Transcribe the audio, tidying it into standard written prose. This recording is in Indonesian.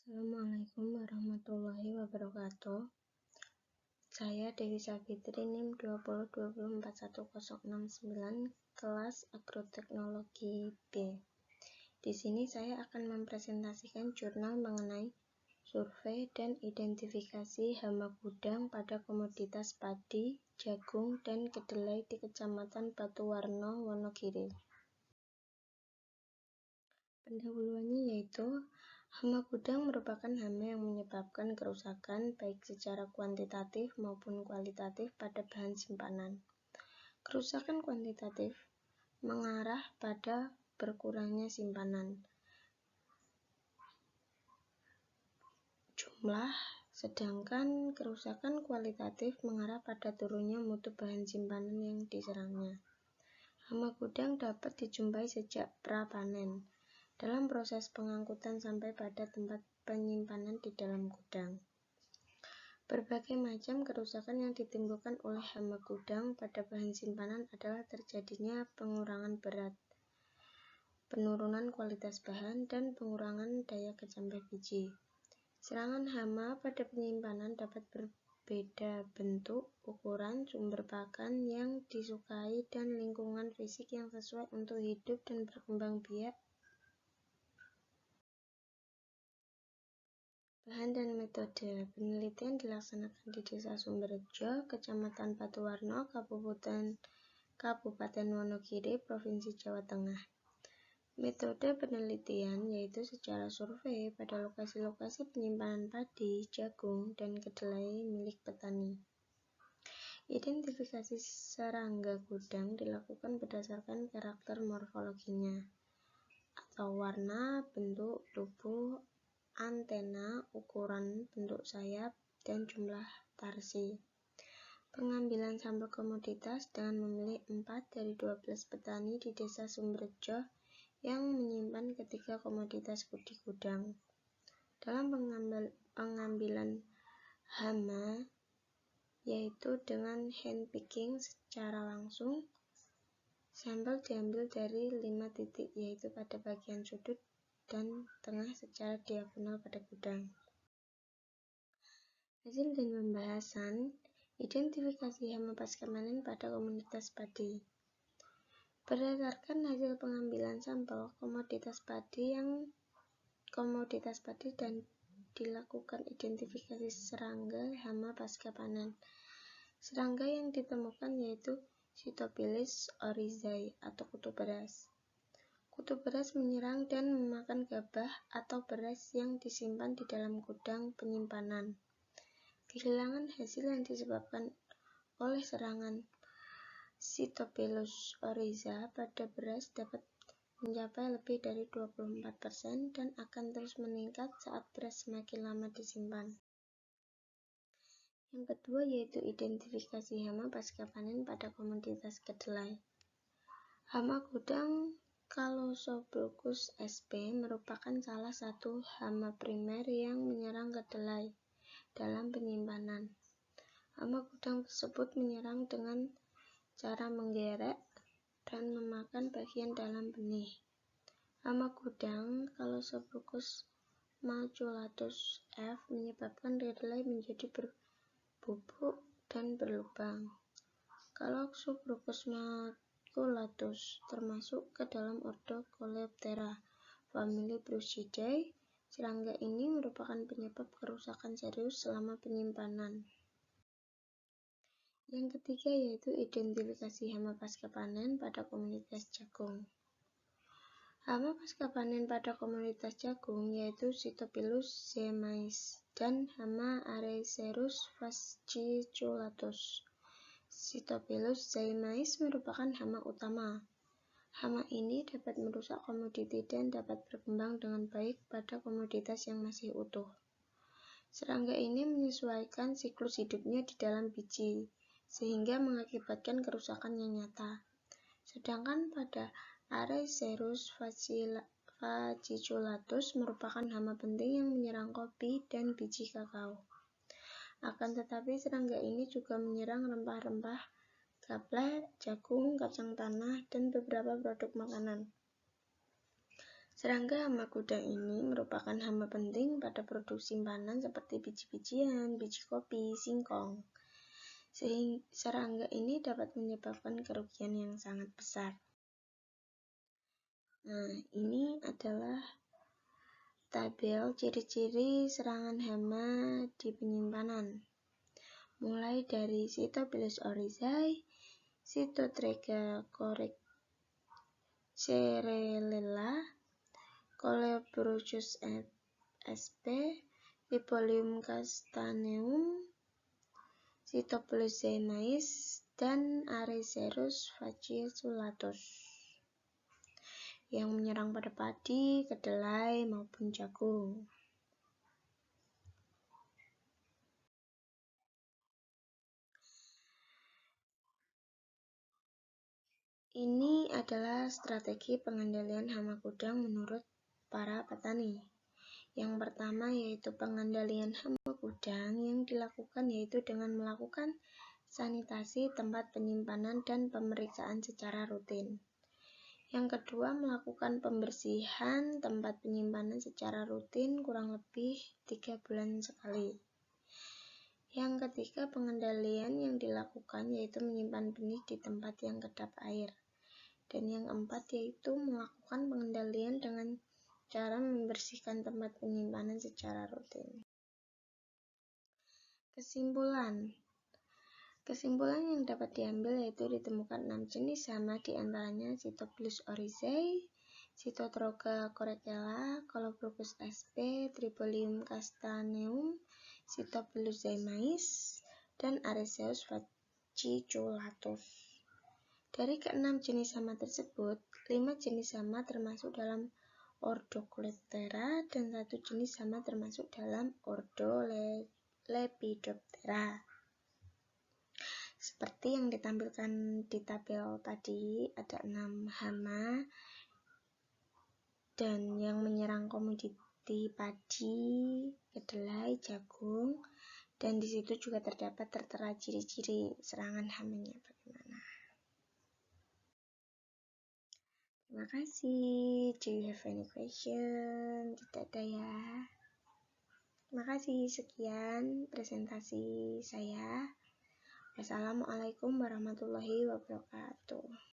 Assalamualaikum warahmatullahi wabarakatuh. Saya Dewi Savitri NIM 2020241069 kelas Agroteknologi B. Di sini saya akan mempresentasikan jurnal mengenai survei dan identifikasi hama gudang pada komoditas padi, jagung, dan kedelai di Kecamatan Batuwarno, Wonogiri. Pendahuluannya yaitu hama gudang merupakan hama yang menyebabkan kerusakan baik secara kuantitatif maupun kualitatif pada bahan simpanan. Kerusakan kuantitatif mengarah pada berkurangnya simpanan jumlah, sedangkan kerusakan kualitatif mengarah pada turunnya mutu bahan simpanan yang diserangnya. Hama gudang dapat dijumpai sejak pra-panen dalam proses pengangkutan sampai pada tempat penyimpanan di dalam gudang. Berbagai macam kerusakan yang ditimbulkan oleh hama gudang pada bahan simpanan adalah terjadinya pengurangan berat, penurunan kualitas bahan, dan pengurangan daya kecambah biji. Serangan hama pada penyimpanan dapat berbeda bentuk, ukuran, sumber pakan yang disukai, dan lingkungan fisik yang sesuai untuk hidup dan berkembang biak. Bahan dan metode penelitian dilaksanakan di Desa Sumberjo, Kecamatan Batuwarno, Kabupaten Wonogiri, Provinsi Jawa Tengah. Metode penelitian yaitu secara survei pada lokasi-lokasi penyimpanan padi, jagung, dan kedelai milik petani. Identifikasi serangga gudang dilakukan berdasarkan karakter morfologinya, atau warna, bentuk tubuh, antena, ukuran, bentuk sayap, dan jumlah tarsi. Pengambilan sampel komoditas dengan memilih 4 dari 12 petani di Desa Sumberjo yang menyimpan ketiga komoditas di gudang. Dalam pengambilan hama, yaitu dengan hand picking secara langsung, sampel diambil dari 5 titik, yaitu pada bagian sudut dan tengah secara diagonal pada gudang. Hasil dan pembahasan identifikasi hama pasca panen pada komoditas padi. Berdasarkan hasil pengambilan sampel komoditas padi dan dilakukan identifikasi serangga hama pasca panen. Serangga yang ditemukan yaitu Sitophilus oryzae atau kutu beras. Kutu beras menyerang dan memakan gabah atau beras yang disimpan di dalam gudang penyimpanan. Kehilangan hasil yang disebabkan oleh serangan Sitophilus oryzae pada beras dapat mencapai lebih dari 24% dan akan terus meningkat saat beras semakin lama disimpan. Yang kedua yaitu identifikasi hama pasca panen pada komoditas kedelai. Hama gudang Callosobulcus sp merupakan salah satu hama primer yang menyerang kedelai dalam penyimpanan. Hama gudang tersebut menyerang dengan cara menggerek dan memakan bagian dalam benih. Hama gudang Callosobulcus maculatus F menyebabkan kedelai menjadi berbubuk dan berlubang. Callosobulcus maculatus termasuk ke dalam ordo Coleoptera, famili Bruchidae. Serangga ini merupakan penyebab kerusakan serius selama penyimpanan. Yang ketiga yaitu identifikasi hama pasca panen pada komoditas jagung. Hama pasca panen pada komoditas jagung yaitu Sitophilus zea-mays dan hama Aerocerus fasciculatus. Sitophilus zea-mays merupakan hama utama. Hama ini dapat merusak komoditi dan dapat berkembang dengan baik pada komoditas yang masih utuh. Serangga ini menyesuaikan siklus hidupnya di dalam biji, sehingga mengakibatkan kerusakan yang nyata. Sedangkan pada Aerocerus fasciculatus merupakan hama penting yang menyerang kopi dan biji kakao. Akan tetapi serangga ini juga menyerang rempah-rempah, gaplek, jagung, kacang tanah, dan beberapa produk makanan. Serangga hama gudang ini merupakan hama penting pada produk simpanan seperti biji-bijian, biji kopi, singkong. Serangga ini dapat menyebabkan kerugian yang sangat besar. Nah, ini adalah tabel ciri-ciri serangan hama di penyimpanan. Mulai dari Cytophilus oryzae, Cytotrega cerellela, Coleobruchus sp, Tribolium castaneum, Cytophilus zymais, dan Areocerus fasciculus yang menyerang pada padi, kedelai, maupun jagung. Ini adalah strategi pengendalian hama gudang menurut para petani. Yang pertama yaitu pengendalian hama gudang yang dilakukan yaitu dengan melakukan sanitasi tempat penyimpanan dan pemeriksaan secara rutin. Yang kedua, melakukan pembersihan tempat penyimpanan secara rutin kurang lebih 3 bulan sekali. Yang ketiga, pengendalian yang dilakukan yaitu menyimpan benih di tempat yang kedap air. Dan yang keempat yaitu melakukan pengendalian dengan cara membersihkan tempat penyimpanan secara rutin. Kesimpulan yang dapat diambil yaitu ditemukan 6 jenis hama diantaranya Cytophilus oryzae, Cytotrega cerellela, Coleobruchus sp, Tribolium castaneum, Cytophilus zymais, dan Areocerus fasciculus. Dari ke-6 jenis hama tersebut, 5 jenis hama termasuk dalam ordo Coleoptera dan 1 jenis hama termasuk dalam ordo Lepidoptera. Seperti yang ditampilkan di tabel tadi, ada 6 hama dan yang menyerang komoditi padi, kedelai, jagung, dan di situ juga tertera ciri-ciri serangan hamanya bagaimana. Terima kasih. Do you have any question? Tidak ada ya. Terima kasih. Sekian presentasi saya. Wassalamualaikum warahmatullahi wabarakatuh.